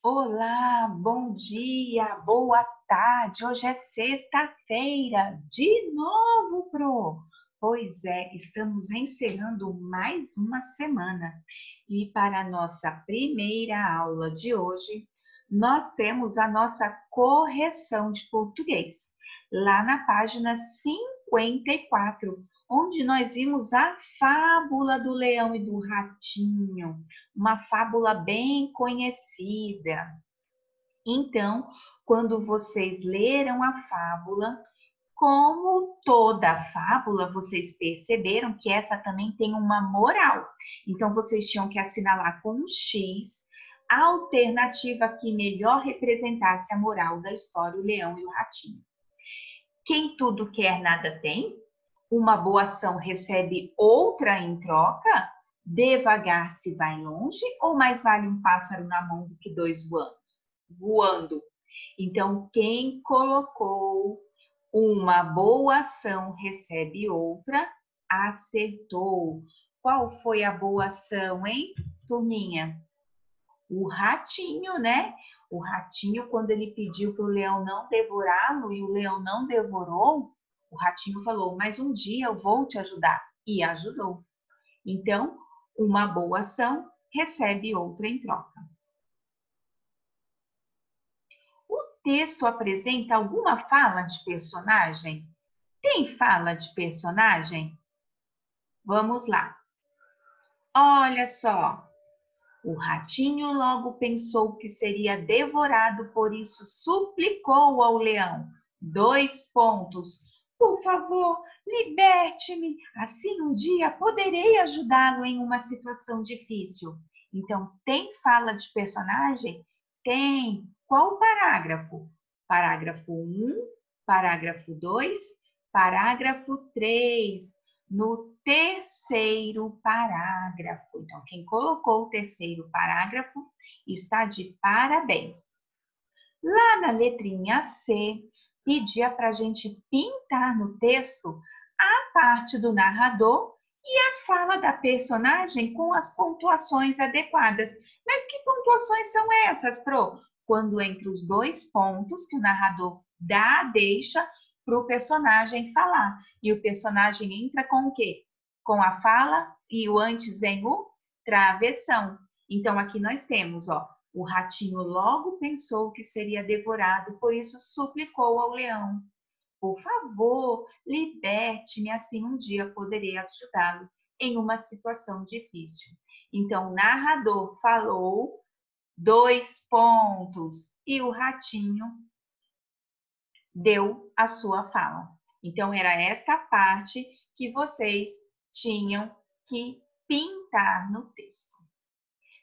Olá, bom dia, boa tarde. Hoje é sexta-feira, de novo, Pro. Pois é, estamos encerrando mais uma semana. E para a nossa primeira aula de hoje, nós temos a nossa correção de português, lá na página 54, onde nós vimos a fábula do leão e do ratinho, uma fábula bem conhecida. Então, quando vocês leram a fábula, como toda fábula, vocês perceberam que essa também tem uma moral. Então, vocês tinham que assinalar com um X a alternativa que melhor representasse a moral da história, o leão e o ratinho. Quem tudo quer, nada tem. Uma boa ação recebe outra em troca. Devagar se vai longe, ou mais vale um pássaro na mão do que dois voando? Então, quem colocou uma boa ação recebe outra, acertou. Qual foi a boa ação, hein, turminha? O ratinho, né? O ratinho, quando ele pediu para o leão não devorá-lo e o leão não devorou, o ratinho falou: mas um dia eu vou te ajudar. E ajudou. Então, uma boa ação recebe outra em troca. O texto apresenta alguma fala de personagem? Tem fala de personagem? Vamos lá. Olha só. O ratinho logo pensou que seria devorado, por isso suplicou ao leão. 2 pontos. Por favor, liberte-me. Assim um dia poderei ajudá-lo em uma situação difícil. Então, tem fala de personagem? Tem. Qual parágrafo? Parágrafo 1, parágrafo 2, parágrafo 3. No terceiro parágrafo. Então, quem colocou o terceiro parágrafo está de parabéns. Lá na letrinha C, pedia para a gente pintar no texto a parte do narrador e a fala da personagem com as pontuações adequadas. Mas que pontuações são essas, Pro? Quando entre os 2 pontos que o narrador deixa para o personagem falar. E o personagem entra com o quê? Com a fala e o antes vem o travessão. Então, aqui nós temos, ó, o ratinho logo pensou que seria devorado, por isso suplicou ao leão. Por favor, liberte-me, assim um dia poderei ajudá-lo em uma situação difícil. Então, o narrador falou 2 pontos e o ratinho deu a sua fala. Então, era esta parte que vocês tinham que pintar no texto.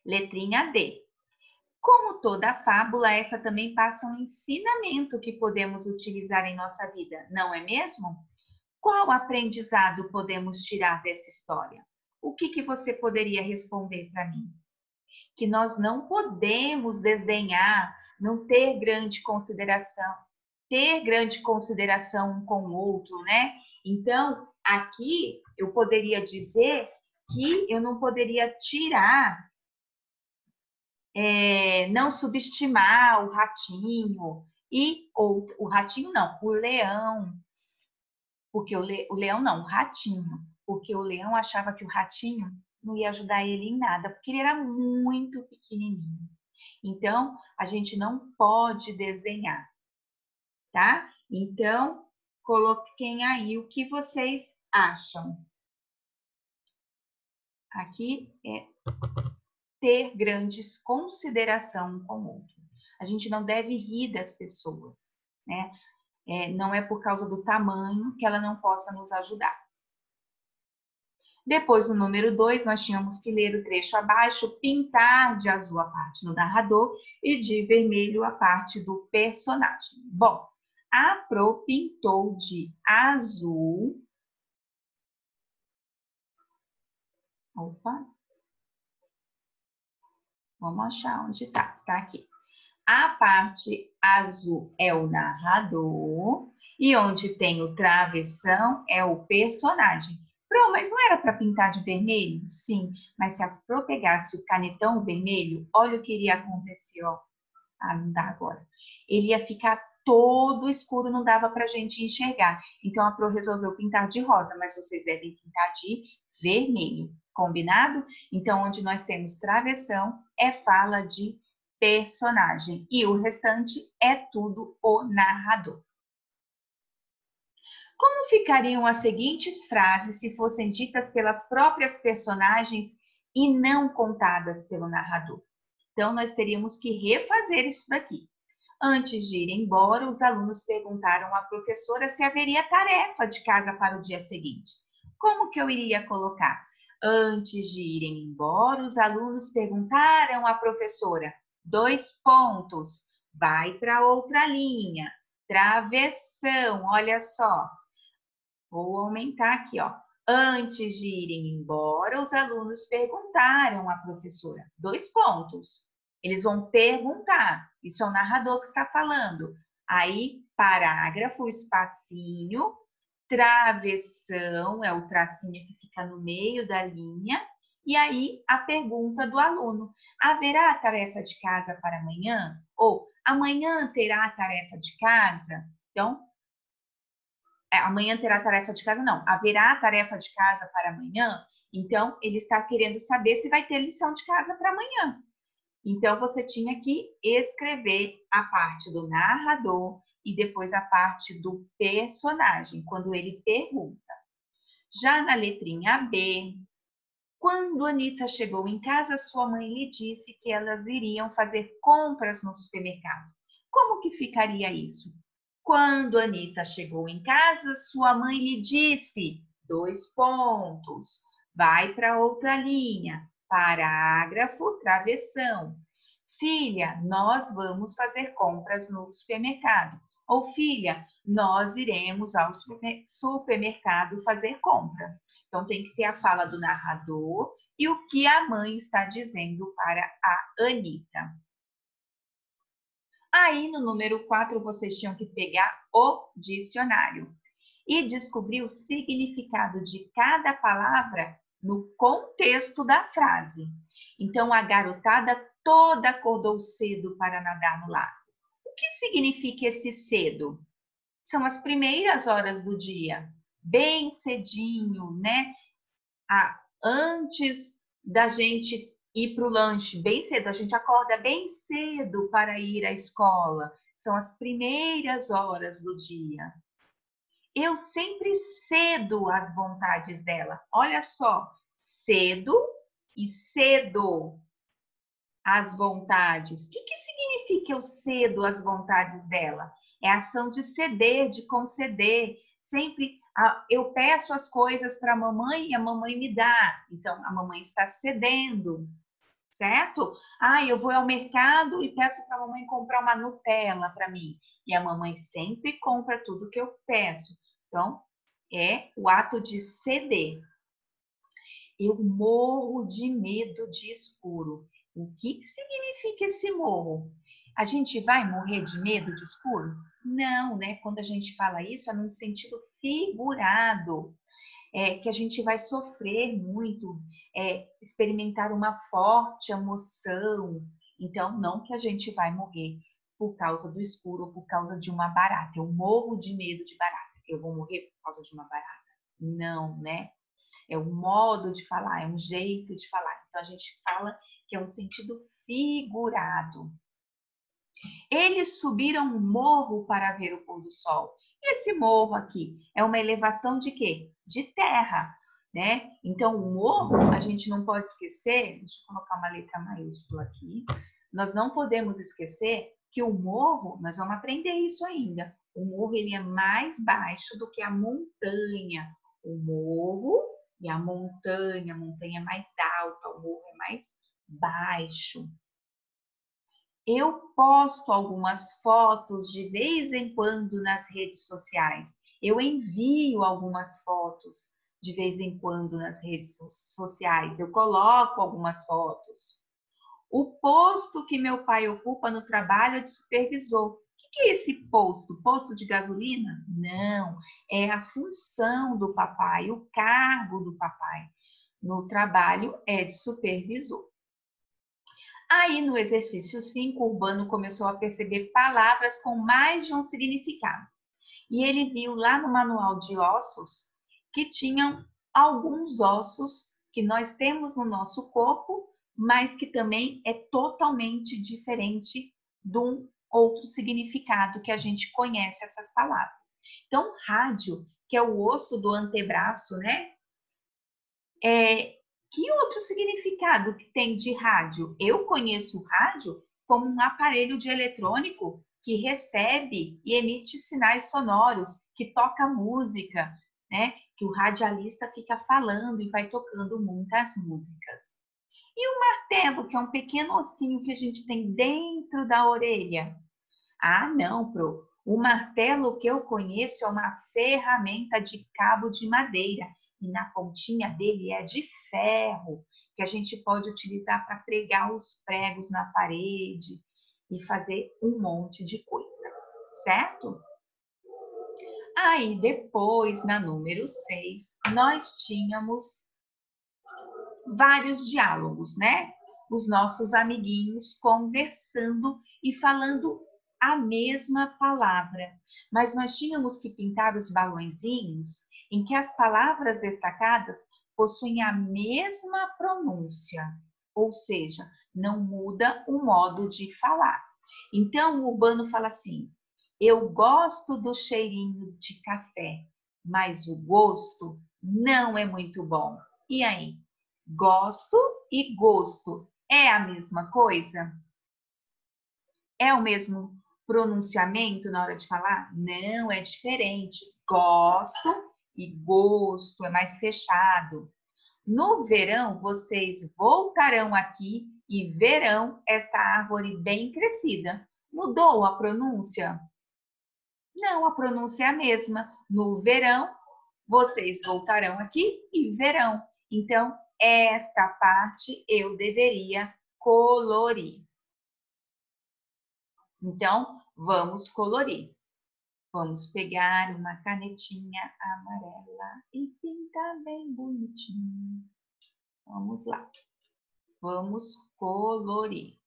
Letrinha D. Como toda fábula, essa também passa um ensinamento que podemos utilizar em nossa vida, não é mesmo? Qual aprendizado podemos tirar dessa história? O que você poderia responder para mim? Que nós não podemos desdenhar, não ter grande consideração um com o outro, né? Então, aqui eu poderia dizer que eu não poderia tirar, não subestimar o ratinho ou o ratinho não, o leão, porque o leão não, o ratinho, porque o leão achava que o ratinho não ia ajudar ele em nada, porque ele era muito pequenininho. Então, a gente não pode desenhar, tá? Então, coloquem aí o que vocês acham. Aqui é ter grandes consideração um com o outro. A gente não deve rir das pessoas, né? Não é por causa do tamanho que ela não possa nos ajudar. Depois, no número 2, nós tínhamos que ler o trecho abaixo, pintar de azul a parte do narrador e de vermelho a parte do personagem. Bom, a Pro pintou de azul. Opa! Vamos achar onde está. Está aqui. A parte azul é o narrador e onde tem o travessão é o personagem. Pro, mas não era para pintar de vermelho? Sim, mas se a Pro pegasse o canetão vermelho, olha o que iria acontecer, ó. Ah, não dá agora. Ele ia ficar todo escuro, não dava para a gente enxergar. Então, a Pro resolveu pintar de rosa, mas vocês devem pintar de vermelho. Combinado? Então, onde nós temos travessão, é fala de personagem. E o restante é tudo o narrador. Como ficariam as seguintes frases se fossem ditas pelas próprias personagens e não contadas pelo narrador? Então, nós teríamos que refazer isso daqui. Antes de ir embora, os alunos perguntaram à professora se haveria tarefa de casa para o dia seguinte. Como que eu iria colocar? Antes de irem embora, os alunos perguntaram à professora. 2 pontos. Vai para outra linha. Travessão, olha só. Vou aumentar aqui, ó. Antes de irem embora, os alunos perguntaram à professora. 2 pontos. Eles vão perguntar. Isso é o narrador que está falando. Aí, parágrafo, espacinho, travessão, é o tracinho que fica no meio da linha. E aí, a pergunta do aluno. Haverá tarefa de casa para amanhã? Ou amanhã terá tarefa de casa? Então, amanhã terá tarefa de casa? Não. Haverá tarefa de casa para amanhã? Então, ele está querendo saber se vai ter lição de casa para amanhã. Então, você tinha que escrever a parte do narrador e depois a parte do personagem, quando ele pergunta. Já na letrinha B, quando Anita chegou em casa, sua mãe lhe disse que elas iriam fazer compras no supermercado. Como que ficaria isso? Quando Anita chegou em casa, sua mãe lhe disse, 2 pontos, vai para outra linha, parágrafo, travessão. Filha, nós vamos fazer compras no supermercado. Ou filha, nós iremos ao supermercado fazer compra. Então, tem que ter a fala do narrador e o que a mãe está dizendo para a Anita. Aí, no número 4, vocês tinham que pegar o dicionário e descobrir o significado de cada palavra no contexto da frase. Então, a garotada toda acordou cedo para nadar no lago. O que significa esse cedo? São as primeiras horas do dia, bem cedinho, né? Antes da gente ir para o lanche, bem cedo, a gente acorda bem cedo para ir à escola. São as primeiras horas do dia. Eu sempre cedo às vontades dela. Olha só, cedo e cedo às vontades. O que significa eu cedo às vontades dela? É a ação de ceder, de conceder. Sempre eu peço as coisas para a mamãe e a mamãe me dá. Então, a mamãe está cedendo, certo? Eu vou ao mercado e peço para a mamãe comprar uma Nutella para mim. E a mamãe sempre compra tudo que eu peço. Então, é o ato de ceder. Eu morro de medo de escuro. O que significa esse morro? A gente vai morrer de medo de escuro? Não, né? Quando a gente fala isso, é num sentido figurado. Que a gente vai sofrer muito, experimentar uma forte emoção. Então, não que a gente vai morrer por causa do escuro ou por causa de uma barata. Eu morro de medo de barata. Eu vou morrer por causa de uma barata. Não, né? É um modo de falar, é um jeito de falar. Então, a gente fala que é um sentido figurado. Eles subiram um morro para ver o pôr do sol. Esse morro aqui é uma elevação de quê? De terra, né? Então, o morro, a gente não pode esquecer, deixa eu colocar uma letra maiúscula aqui, nós não podemos esquecer que o morro, nós vamos aprender isso ainda, o morro ele é mais baixo do que a montanha. O morro e a montanha é mais alta, o morro é mais baixo. Eu posto algumas fotos de vez em quando nas redes sociais. Eu envio algumas fotos de vez em quando nas redes sociais. Eu coloco algumas fotos. O posto que meu pai ocupa no trabalho é de supervisor. O que é esse posto? Posto de gasolina? Não, é a função do papai, o cargo do papai. No trabalho é de supervisor. Aí, no exercício 5, o Urbano começou a perceber palavras com mais de um significado. E ele viu lá no manual de ossos que tinham alguns ossos que nós temos no nosso corpo, mas que também é totalmente diferente de um outro significado que a gente conhece essas palavras. Então, rádio, que é o osso do antebraço, né? Que outro significado que tem de rádio? Eu conheço o rádio como um aparelho de eletrônico que recebe e emite sinais sonoros, que toca música, né? Que o radialista fica falando e vai tocando muitas músicas. E o martelo, que é um pequeno ossinho que a gente tem dentro da orelha? Ah, não, Pro. O martelo que eu conheço é uma ferramenta de cabo de madeira e na pontinha dele é de ferro, que a gente pode utilizar para pregar os pregos na parede e fazer um monte de coisa, certo? Aí depois, na número 6, nós tínhamos vários diálogos, né? Os nossos amiguinhos conversando e falando a mesma palavra. Mas nós tínhamos que pintar os balõezinhos em que as palavras destacadas possuem a mesma pronúncia, ou seja, não muda o modo de falar. Então, o Urbano fala assim: eu gosto do cheirinho de café, mas o gosto não é muito bom. E aí? Gosto e gosto é a mesma coisa? É o mesmo pronunciamento na hora de falar? Não, é diferente. Gosto e gosto é mais fechado. No verão, vocês voltarão aqui e verão esta árvore bem crescida. Mudou a pronúncia? Não, a pronúncia é a mesma. No verão, vocês voltarão aqui e verão. Então, esta parte eu deveria colorir. Então, vamos colorir. Vamos pegar uma canetinha amarela e pintar bem bonitinho. Vamos lá. Vamos colorir.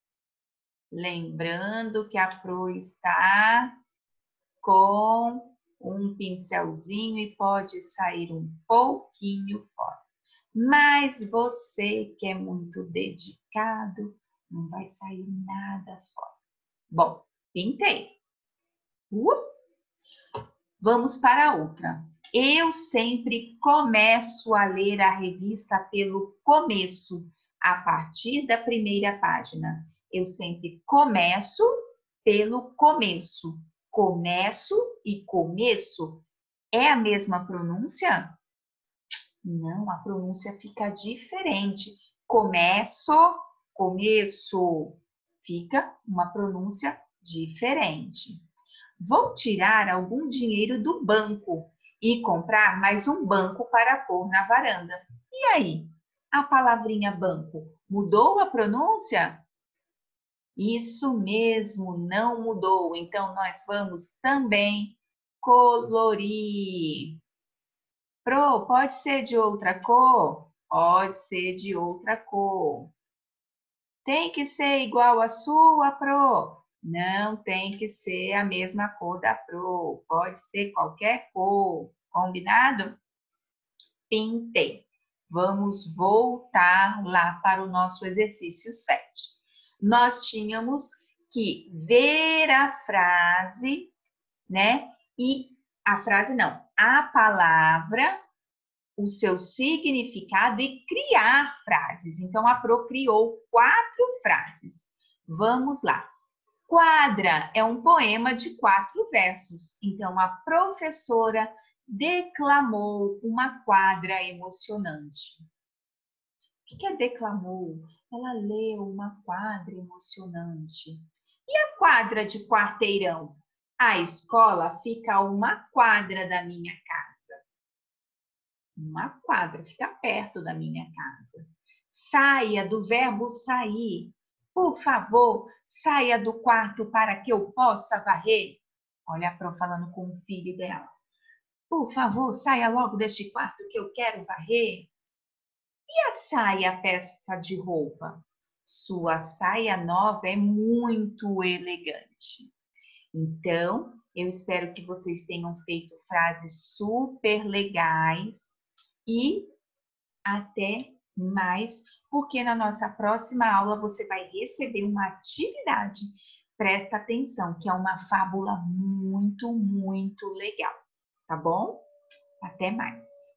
Lembrando que a Pro está com um pincelzinho e pode sair um pouquinho fora. Mas você que é muito dedicado, não vai sair nada fora. Bom, pintei. Vamos para a outra. Eu sempre começo a ler a revista pelo começo, a partir da primeira página. Eu sempre começo pelo começo. Começo e começo é a mesma pronúncia? Não, a pronúncia fica diferente. Começo, começo, fica uma pronúncia diferente. Vou tirar algum dinheiro do banco e comprar mais um banco para pôr na varanda. E aí? A palavrinha banco mudou a pronúncia? Isso mesmo, não mudou. Então, nós vamos também colorir. Pro, pode ser de outra cor? Pode ser de outra cor. Tem que ser igual à sua, Pro? Não tem que ser a mesma cor da Pro. Pode ser qualquer cor. Combinado? Pintei. Vamos voltar lá para o nosso exercício 7. Nós tínhamos que ver a frase, né? E a frase não, a palavra, o seu significado e criar frases. Então, a Pro criou 4 frases. Vamos lá. Quadra é um poema de 4 versos. Então, a professora declamou uma quadra emocionante. O que é declamou? Ela leu uma quadra emocionante. E a quadra de quarteirão? A escola fica a uma quadra da minha casa. Uma quadra, fica perto da minha casa. Saia do verbo sair. Por favor, saia do quarto para que eu possa varrer. Olha a Pro falando com o filho dela. Por favor, saia logo deste quarto que eu quero varrer. E a saia, a peça de roupa? Sua saia nova é muito elegante. Então, eu espero que vocês tenham feito frases super legais e até mais, porque na nossa próxima aula você vai receber uma atividade. Presta atenção, que é uma fábula muito, muito legal, tá bom? Até mais!